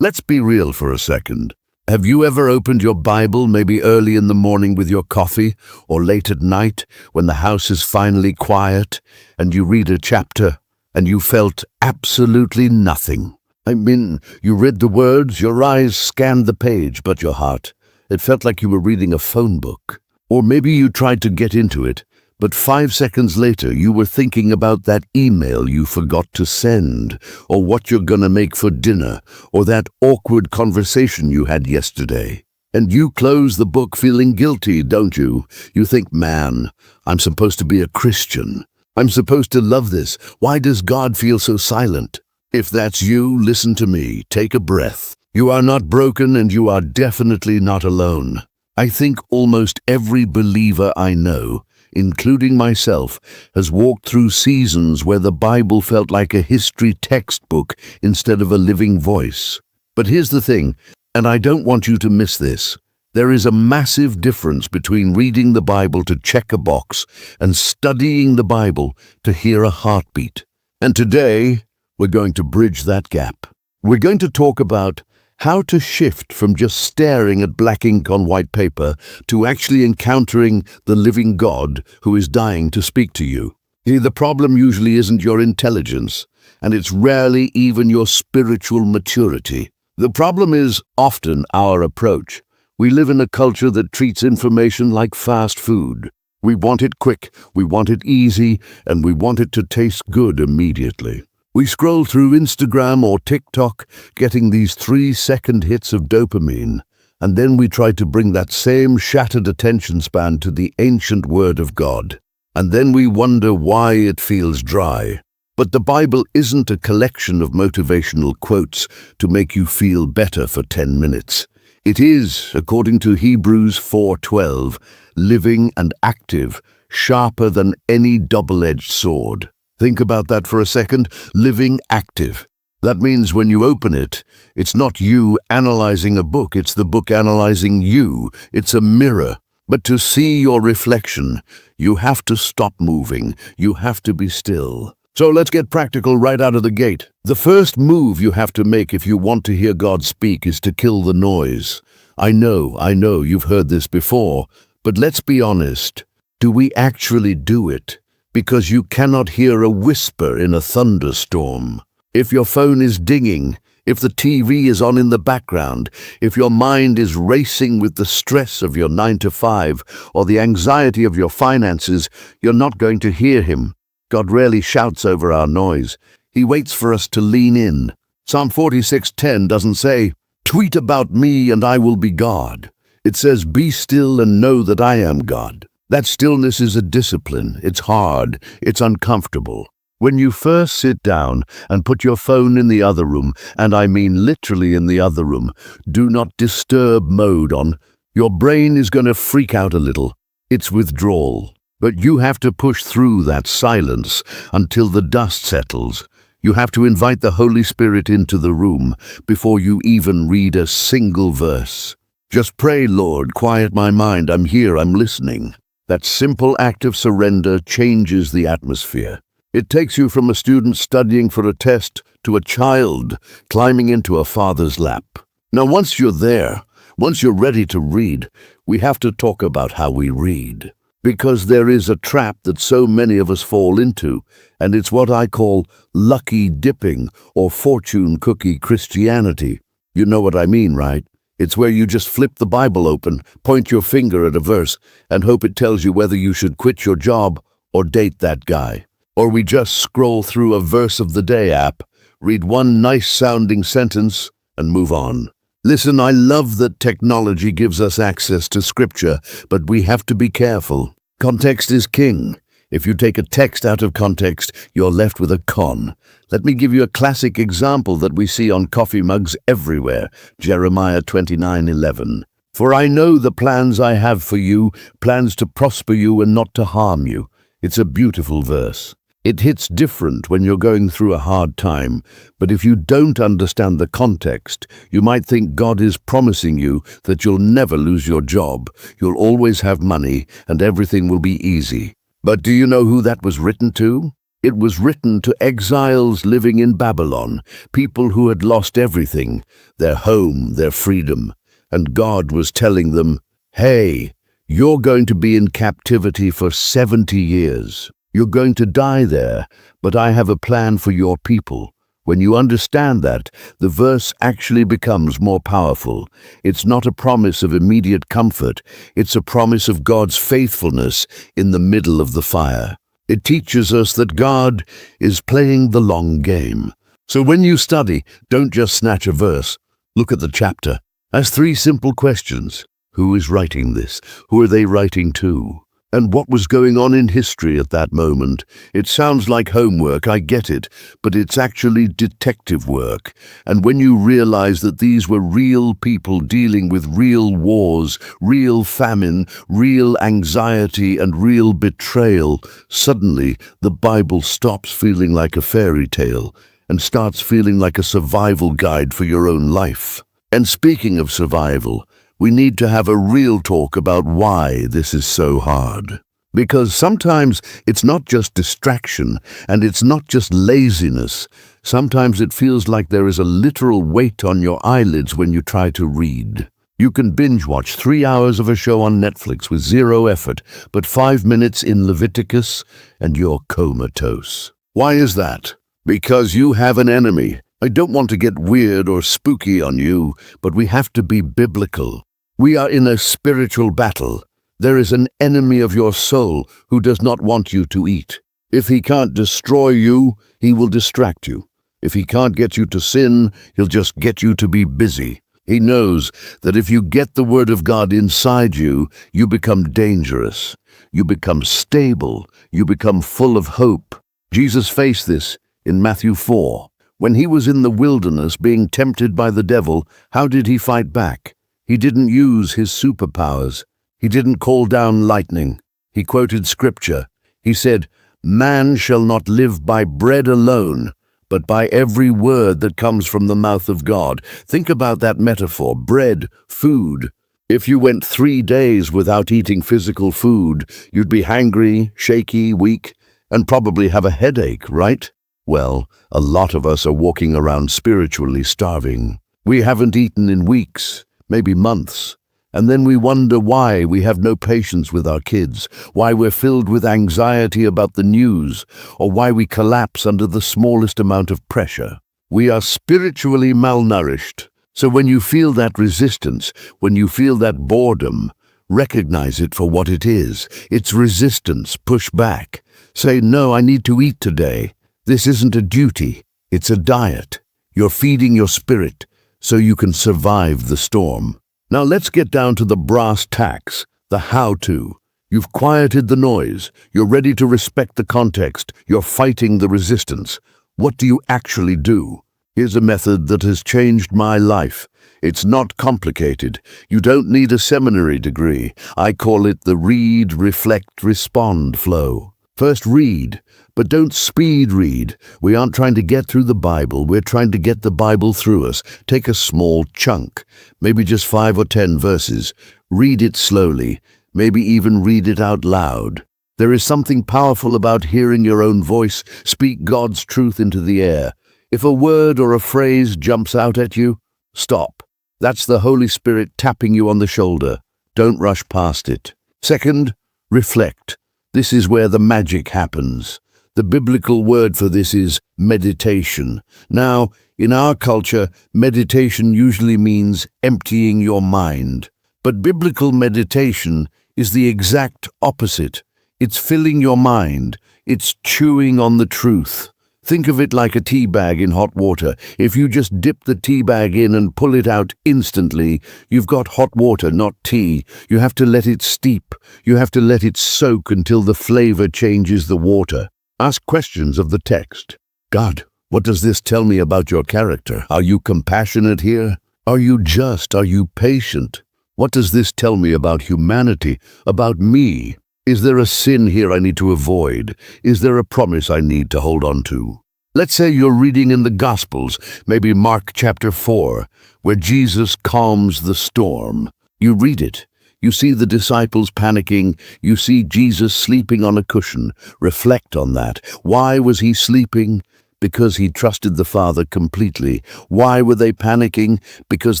Let's be real for a second. Have you ever opened your Bible maybe early in the morning with your coffee or late at night when the house is finally quiet and you read a chapter and you felt absolutely nothing? I mean, you read the words, your eyes scanned the page, but your heart, it felt like you were reading a phone book. Or maybe you tried to get into it, but 5 seconds later you were thinking about that email you forgot to send, or what you're gonna make for dinner, or that awkward conversation you had yesterday. And you close the book feeling guilty, don't you? You think, man, I'm supposed to be a Christian. I'm supposed to love this. Why does God feel so silent? If that's you, listen to me. Take a breath. You are not broken, and you are definitely not alone. I think almost every believer I know, including myself, has walked through seasons where the Bible felt like a history textbook instead of a living voice. But here's the thing, and I don't want you to miss this. There is a massive difference between reading the Bible to check a box and studying the Bible to hear a heartbeat. And today, we're going to bridge that gap. We're going to talk about how to shift from just staring at black ink on white paper to actually encountering the living God who is dying to speak to you. See, the problem usually isn't your intelligence, and it's rarely even your spiritual maturity. The problem is often our approach. We live in a culture that treats information like fast food. We want it quick, we want it easy, and we want it to taste good immediately. We scroll through Instagram or TikTok, getting these 3-second hits of dopamine, and then we try to bring that same shattered attention span to the ancient Word of God. And then we wonder why it feels dry. But the Bible isn't a collection of motivational quotes to make you feel better for 10 minutes. It is, according to Hebrews 4:12, living and active, sharper than any double-edged sword. Think about that for a second. Living active. That means when you open it, it's not you analyzing a book, it's the book analyzing you. It's a mirror. But to see your reflection, you have to stop moving. You have to be still. So let's get practical right out of the gate. The first move you have to make if you want to hear God speak is to kill the noise. I know, you've heard this before, but let's be honest. Do we actually do it? Because you cannot hear a whisper in a thunderstorm. If your phone is dinging, if the TV is on in the background, if your mind is racing with the stress of your 9 to 5 or the anxiety of your finances, you're not going to hear him. God rarely shouts over our noise. He waits for us to lean in. Psalm 46:10 doesn't say, "Tweet about me and I will be God." It says, "Be still and know that I am God." That stillness is a discipline. It's hard. It's uncomfortable. When you first sit down and put your phone in the other room, and I mean literally in the other room, do not disturb mode on, your brain is going to freak out a little. It's withdrawal. But you have to push through that silence until the dust settles. You have to invite the Holy Spirit into the room before you even read a single verse. Just pray, "Lord, quiet my mind. I'm here. I'm listening." That simple act of surrender changes the atmosphere. It takes you from a student studying for a test to a child climbing into a father's lap. Now, once you're there, once you're ready to read, we have to talk about how we read. Because there is a trap that so many of us fall into, and it's what I call lucky dipping or fortune cookie Christianity. You know what I mean, right? It's where you just flip the Bible open, point your finger at a verse, and hope it tells you whether you should quit your job or date that guy. Or we just scroll through a verse of the day app, read one nice-sounding sentence, and move on. Listen, I love that technology gives us access to Scripture, but we have to be careful. Context is king. If you take a text out of context, you're left with a con. Let me give you a classic example that we see on coffee mugs everywhere. Jeremiah 29:11. "For I know the plans I have for you, plans to prosper you and not to harm you." It's a beautiful verse. It hits different when you're going through a hard time, but if you don't understand the context, you might think God is promising you that you'll never lose your job, you'll always have money, and everything will be easy. But do you know who that was written to? It was written to exiles living in Babylon, people who had lost everything, their home, their freedom. And God was telling them, hey, you're going to be in captivity for 70 years. You're going to die there, but I have a plan for your people. When you understand that, the verse actually becomes more powerful. It's not a promise of immediate comfort. It's a promise of God's faithfulness in the middle of the fire. It teaches us that God is playing the long game. So when you study, don't just snatch a verse. Look at the chapter. Ask 3 simple questions. Who is writing this? Who are they writing to? And what was going on in history at that moment? It sounds like homework, I get it, but it's actually detective work. And when you realize that these were real people dealing with real wars, real famine, real anxiety, and real betrayal, suddenly the Bible stops feeling like a fairy tale and starts feeling like a survival guide for your own life. And speaking of survival, we need to have a real talk about why this is so hard. Because sometimes it's not just distraction, and it's not just laziness. Sometimes it feels like there is a literal weight on your eyelids when you try to read. You can binge watch 3 hours of a show on Netflix with 0 effort, but 5 minutes in Leviticus and you're comatose. Why is that? Because you have an enemy. I don't want to get weird or spooky on you, but we have to be biblical. We are in a spiritual battle. There is an enemy of your soul who does not want you to eat. If he can't destroy you, he will distract you. If he can't get you to sin, he'll just get you to be busy. He knows that if you get the Word of God inside you, you become dangerous. You become stable. You become full of hope. Jesus faced this in Matthew 4. When he was in the wilderness being tempted by the devil, how did he fight back? He didn't use his superpowers. He didn't call down lightning. He quoted scripture. He said, "Man shall not live by bread alone, but by every word that comes from the mouth of God." Think about that metaphor, bread, food. If you went 3 days without eating physical food, you'd be hangry, shaky, weak, and probably have a headache, right? Well, a lot of us are walking around spiritually starving. We haven't eaten in weeks, maybe months, and then we wonder why we have no patience with our kids, why we're filled with anxiety about the news, or why we collapse under the smallest amount of pressure. We are spiritually malnourished. So when you feel that resistance, when you feel that boredom, recognize it for what it is. It's resistance. Push back. Say, no, I need to eat today. This isn't a duty. It's a diet. You're feeding your spirit so you can survive the storm. Now let's get down to the brass tacks, the how-to. You've quieted the noise. You're ready to respect the context. You're fighting the resistance. What do you actually do? Here's a method that has changed my life. It's not complicated. You don't need a seminary degree. I call it the read, reflect, respond flow. First read, but don't speed read. We aren't trying to get through the Bible. We're trying to get the Bible through us. Take a small chunk, maybe just 5 or 10 verses. Read it slowly, maybe even read it out loud. There is something powerful about hearing your own voice speak God's truth into the air. If a word or a phrase jumps out at you, stop. That's the Holy Spirit tapping you on the shoulder. Don't rush past it. Second, reflect. This is where the magic happens. The biblical word for this is meditation. Now, in our culture, meditation usually means emptying your mind. But biblical meditation is the exact opposite. It's filling your mind. It's chewing on the truth. Think of it like a tea bag in hot water. If you just dip the tea bag in and pull it out instantly, you've got hot water, not tea. You have to let it steep. You have to let it soak until the flavor changes the water. Ask questions of the text. God, what does this tell me about your character? Are you compassionate here? Are you just? Are you patient? What does this tell me about humanity, about me? Is there a sin here I need to avoid? Is there a promise I need to hold on to? Let's say you're reading in the Gospels, maybe Mark chapter 4, where Jesus calms the storm. You read it. You see the disciples panicking. You see Jesus sleeping on a cushion. Reflect on that. Why was he sleeping? Because he trusted the Father completely. Why were they panicking? Because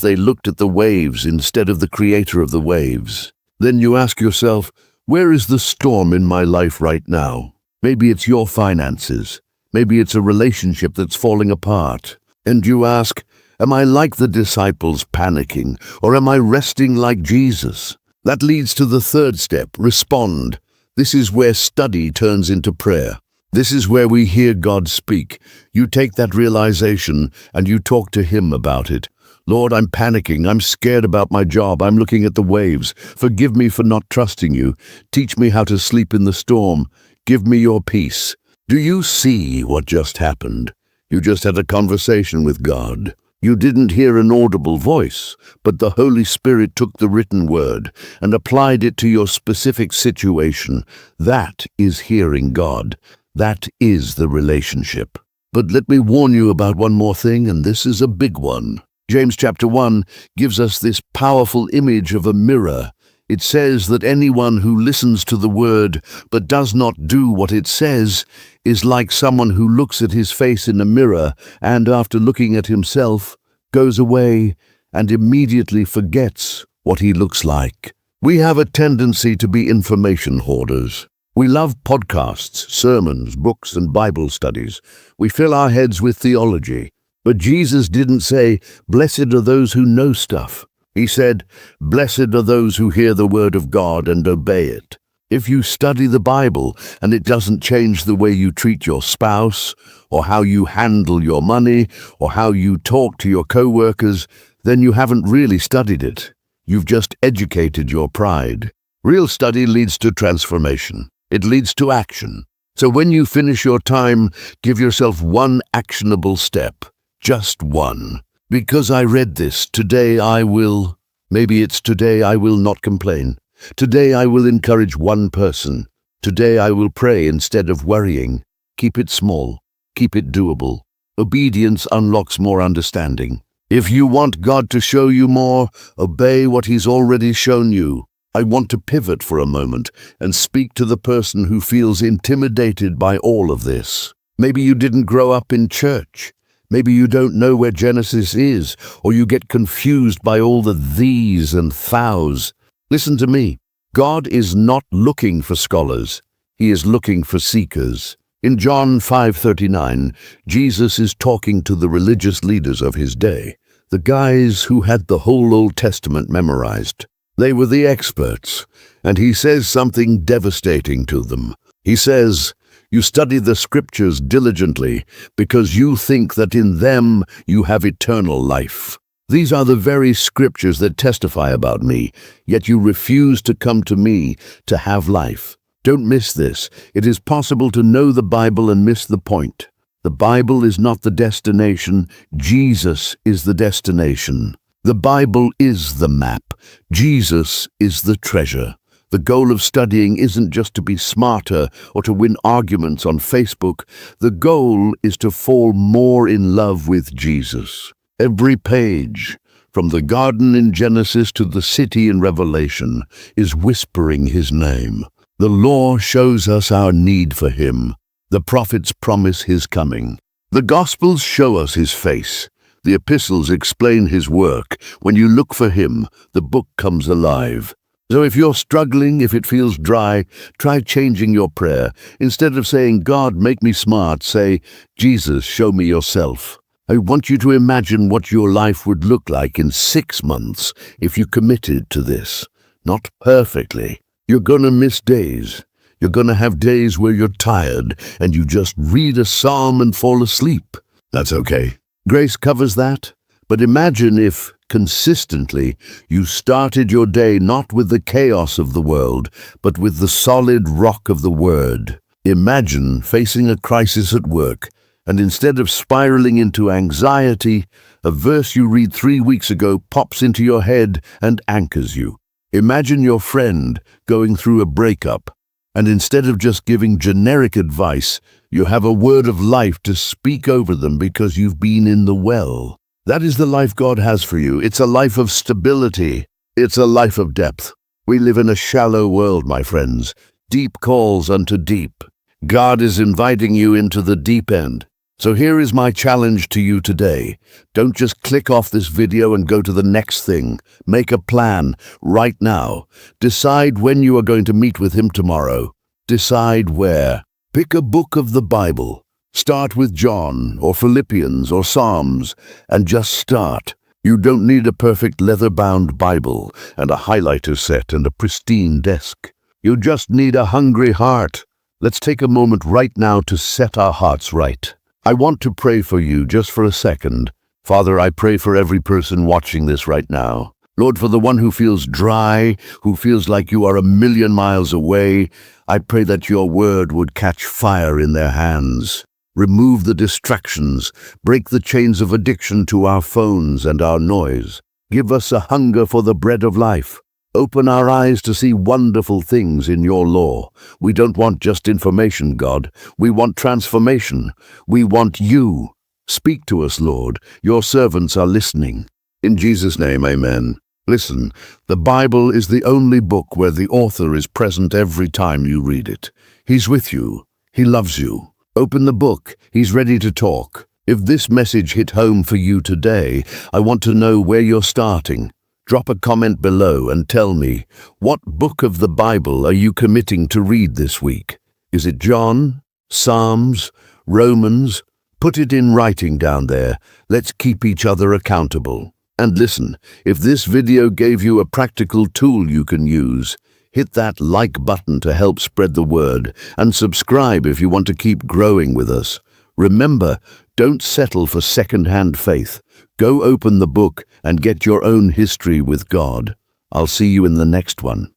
they looked at the waves instead of the creator of the waves. Then you ask yourself, where is the storm in my life right now? Maybe it's your finances. Maybe it's a relationship that's falling apart. And you ask, am I like the disciples panicking, or am I resting like Jesus? That leads to the third step, respond. This is where study turns into prayer. This is where we hear God speak. You take that realization and you talk to Him about it. Lord, I'm panicking. I'm scared about my job. I'm looking at the waves. Forgive me for not trusting you. Teach me how to sleep in the storm. Give me your peace. Do you see what just happened? You just had a conversation with God. You didn't hear an audible voice, but the Holy Spirit took the written word and applied it to your specific situation. That is hearing God. That is the relationship. But let me warn you about one more thing, and this is a big one. James chapter 1 gives us this powerful image of a mirror. It says that anyone who listens to the word but does not do what it says is like someone who looks at his face in a mirror and, after looking at himself, goes away and immediately forgets what he looks like. We have a tendency to be information hoarders. We love podcasts, sermons, books, and Bible studies. We fill our heads with theology. But Jesus didn't say, "Blessed are those who know stuff." He said, "Blessed are those who hear the word of God and obey it." If you study the Bible and it doesn't change the way you treat your spouse, or how you handle your money, or how you talk to your co-workers, then you haven't really studied it. You've just educated your pride. Real study leads to transformation. It leads to action. So when you finish your time, give yourself one actionable step. Just one. Because I read this, today I will. Maybe it's today I will not complain. Today I will encourage one person. Today I will pray instead of worrying. Keep it small. Keep it doable. Obedience unlocks more understanding. If you want God to show you more, obey what He's already shown you. I want to pivot for a moment and speak to the person who feels intimidated by all of this. Maybe you didn't grow up in church. Maybe you don't know where Genesis is, or you get confused by all the these and thous. Listen to me. God is not looking for scholars. He is looking for seekers. In John 5:39, Jesus is talking to the religious leaders of his day, the guys who had the whole Old Testament memorized. They were the experts, and he says something devastating to them. He says, "You study the scriptures diligently because you think that in them you have eternal life. These are the very scriptures that testify about me, yet you refuse to come to me to have life." Don't miss this. It is possible to know the Bible and miss the point. The Bible is not the destination. Jesus is the destination. The Bible is the map. Jesus is the treasure. The goal of studying isn't just to be smarter or to win arguments on Facebook. The goal is to fall more in love with Jesus. Every page, from the garden in Genesis to the city in Revelation, is whispering his name. The law shows us our need for him. The prophets promise his coming. The Gospels show us his face. The epistles explain his work. When you look for him, the book comes alive. So if you're struggling, if it feels dry, try changing your prayer. Instead of saying, "God, make me smart," say, "Jesus, show me yourself." I want you to imagine what your life would look like in 6 months if you committed to this. Not perfectly. You're going to miss days. You're going to have days where you're tired and you just read a psalm and fall asleep. That's okay. Grace covers that. But imagine if, consistently, you started your day not with the chaos of the world, but with the solid rock of the Word. Imagine facing a crisis at work, and instead of spiraling into anxiety, a verse you read 3 weeks ago pops into your head and anchors you. Imagine your friend going through a breakup, and instead of just giving generic advice, you have a word of life to speak over them because you've been in the well. That is the life God has for you. It's a life of stability. It's a life of depth. We live in a shallow world, my friends. Deep calls unto deep. God is inviting you into the deep end. So here is my challenge to you today. Don't just click off this video and go to the next thing. Make a plan right now. Decide when you are going to meet with him tomorrow. Decide where. Pick a book of the Bible. Start with John or Philippians or Psalms and just start. You don't need a perfect leather-bound Bible and a highlighter set and a pristine desk. You just need a hungry heart. Let's take a moment right now to set our hearts right. I want to pray for you just for a second. Father, I pray for every person watching this right now. Lord, for the one who feels dry, who feels like you are a million miles away, I pray that your word would catch fire in their hands. Remove the distractions, break the chains of addiction to our phones and our noise. Give us a hunger for the bread of life. Open our eyes to see wonderful things in your law. We don't want just information, God. We want transformation. We want you. Speak to us, Lord. Your servants are listening. In Jesus' name, amen. Listen, the Bible is the only book where the author is present every time you read it. He's with you. He loves you. Open the book. He's ready to talk. If this message hit home for you today, I want to know where you're starting. Drop a comment below and tell me, what book of the Bible are you committing to read this week? Is it John, Psalms, Romans? Put it in writing down there. Let's keep each other accountable. And listen, if this video gave you a practical tool you can use, hit that like button to help spread the word, and subscribe if you want to keep growing with us. Remember, don't settle for second-hand faith. Go open the book and get your own history with God. I'll see you in the next one.